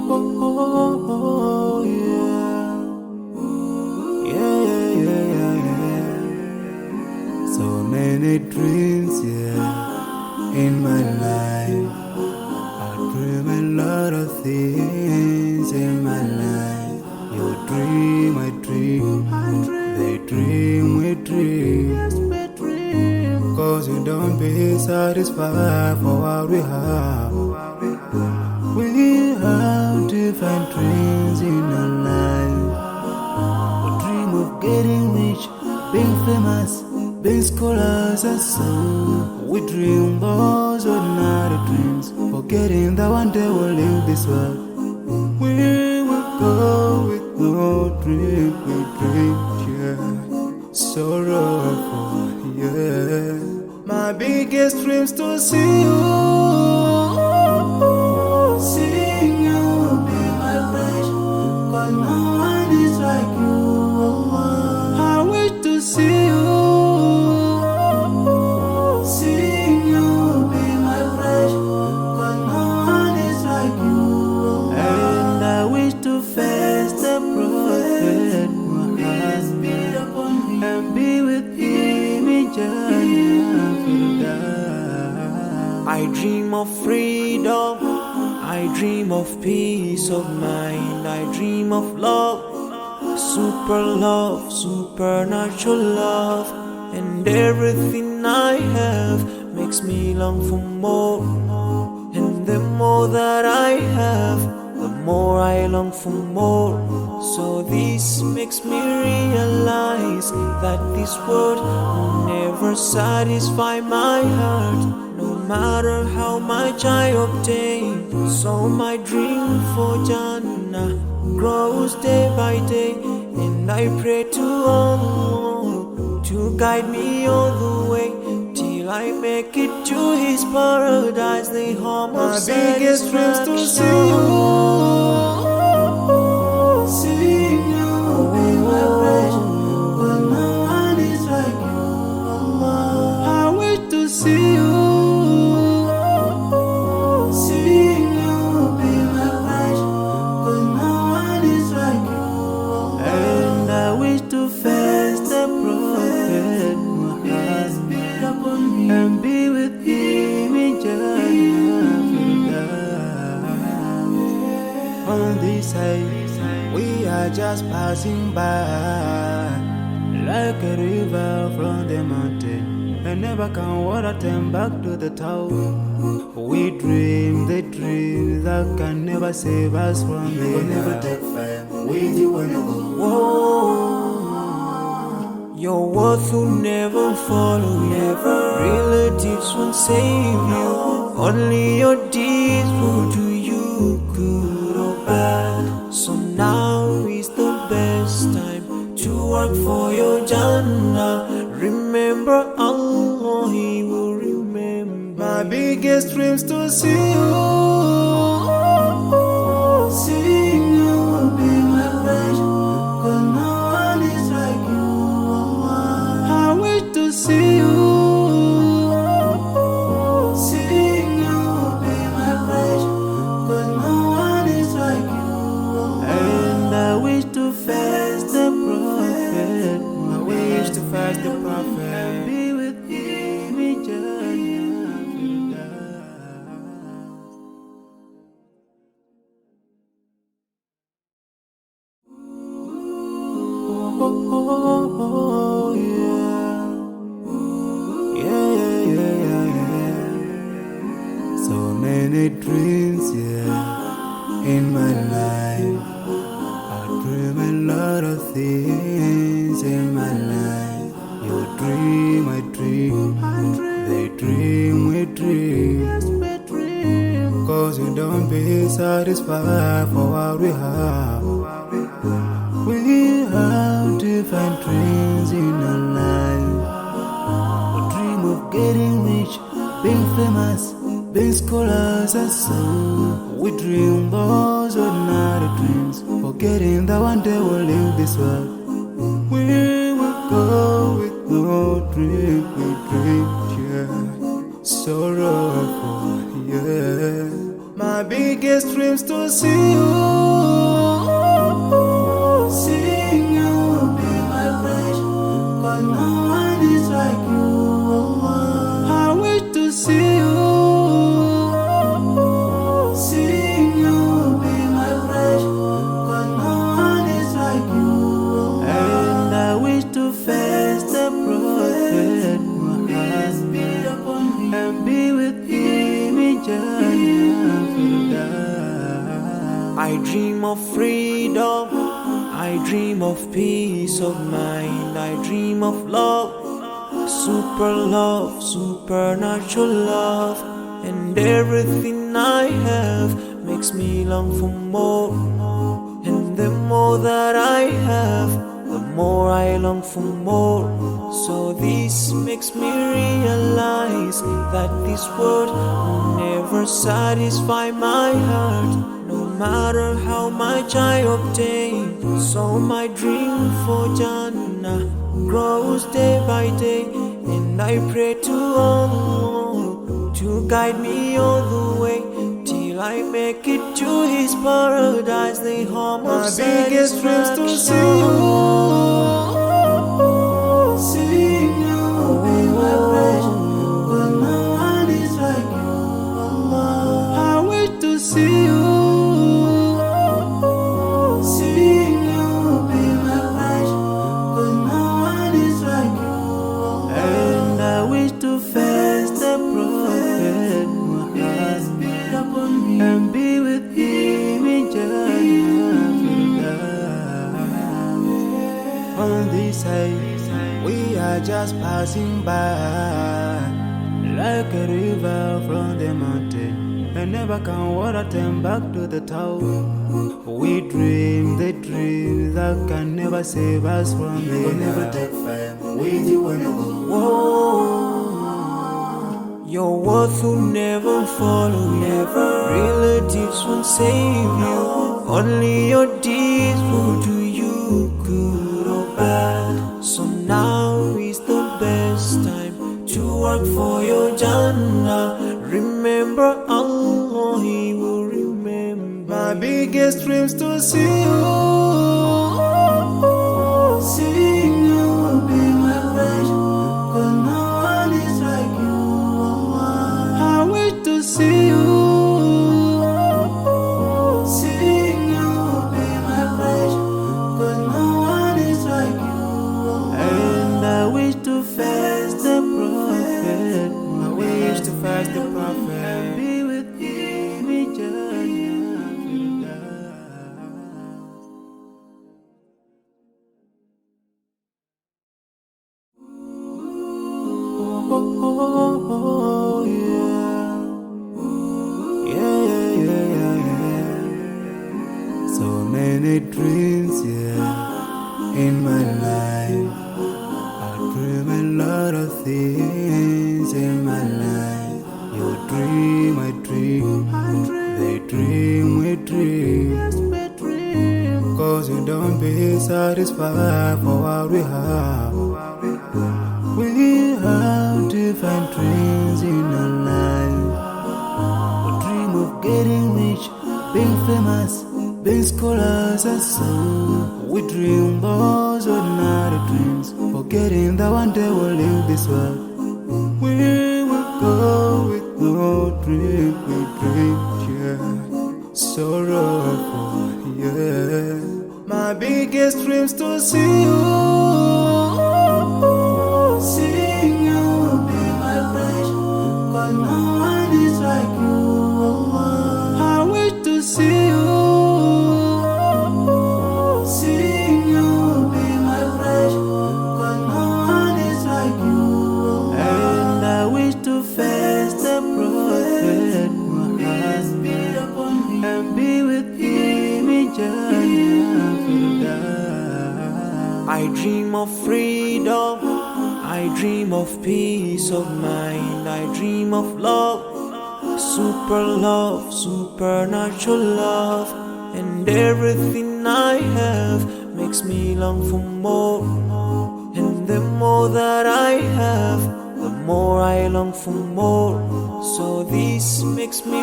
Oh, yeah. Yeah, yeah, yeah, yeah, yeah. So many dreams, yeah, in my life. I dream a lot of things in my life. You dream, I dream. They dream, we dream. Cause we don't be satisfied for what we have. We have different dreams in our life. We dream of getting rich, being famous, being scholars and so. We dream those ordinary dreams, forgetting that one day we'll leave this world. We will go with no dream, we dream, yeah. Sorrowful, yeah. My biggest dreams to see you. Seeing you be my wish, cause no one is like you. I wish to see you. Seeing you be my wish, cause no one is like you. And I wish to face the prophet Muhammad and be with him in Jannah. I dream of freedom, I dream of peace of mind, I dream of love, supernatural love, and everything I have makes me long for more. And the more that I have, the more I long for more. So this makes me realize that this world will never satisfy my heart, no matter how much I obtain. So my dream for Jannah grows day by day, and I pray to Allah to guide me all the way till I make it to His paradise, the home of satisfaction. My biggest dreams to see you. Seeing you be my wish, but no one is like you. I wish to see you. Seeing you be my wish, but no one is like you. And I wish to face the prophet Muhammad and be with him in Jannah. On this side, we are just passing by, like a river from the mountain, and never can water turn back to the town. We dream the dream that can never save us from the will never take fire with you when you go. Whoa. Your worth will never follow you, relatives won't save you, only your deeds will do you good or bad. So now is the best time to work for your Jannah. Remember Allah, He will remember. My biggest dreams to see you. Seeing you be my wish, cause no one is like you. I wish to see you. Seeing you be my wish, cause no one is like you. And I wish to face the prophet. I wish to face the prophet and be with him in Jannah. Oh, yeah. Yeah, yeah, yeah, yeah, yeah. So many dreams, yeah, in my life. I dream a lot of things in my life. You dream, I dream. They dream, we dream. Cause we don't be satisfied for what we have. We have different dreams in our life. We dream of getting rich, being famous, being scholars and so. We dream those ordinary dreams, forgetting that one day we'll leave this world. We will go with no dream, we dream, yeah. Sorrowful, yeah. My biggest dreams to see you. Seeing you be my wish, 'cause no one is like you. I wish to see you. Seeing you be my wish, 'cause no one is like you. And I wish to face the prophet Peace be upon me. and be with him in Jannah. I dream of freedom, I dream of peace of mind, I dream of love, supernatural love, and everything I have makes me long for more. And the more that I have, the more I long for more. So this makes me realize that this world will never satisfy my heart, no matter how much I obtain. So my dream for Jannah grows day by day, and I pray to Allah to guide me all the way till I make it to His paradise, the home of My biggest dreams to see you. Seeing you be my wish, 'cause no one is like you. I wish to see you. Seeing you be my wish, 'cause no one is like you. And I wish to face the prophet Peace be upon me. and be with him in Jannah. On this side, we are just passing by, like a river from the mountain, and never can water turn back to the town. We dream the dreams that can never save us from the Will never take fame with you when I go. Your worth will never follow you. Relatives won't save you. Only your deeds will do you good or bad. So now is the best time to work for your Jannah. Remember Allah, He will remember. My biggest dreams to see you. Seeing you be my wish, 'cause no one is like you. I wish to see you. Seeing you be my wish, 'cause no one is like you. And I wish to face the prophet. I wish to face the prophet and be with him in Jannah. Oh, yeah. Yeah. So many dreams, yeah, in my life. I dream a lot of things in my life. You dream, I dream. They dream, we dream. 'Cause you don't be satisfied for what we have. We have different dreams in our life. We dream of getting rich, being famous, being scholars and so. We dream those ordinary dreams, forgetting that one day we'll leave this world. We will go with no dream, we dream, yeah. Sorrowful, yeah. My biggest dreams to see you. Seeing you be my wish, 'cause no one is like you. I wish to see you. Seeing you be my wish, 'cause no one is like you. And I wish to face the prophet Peace be upon me. and be with him in Jannah. I dream of freedom, I dream of peace of mind, I dream of love, supernatural love, and everything I have makes me long for more. And the more that I have, the more I long for more. So this makes me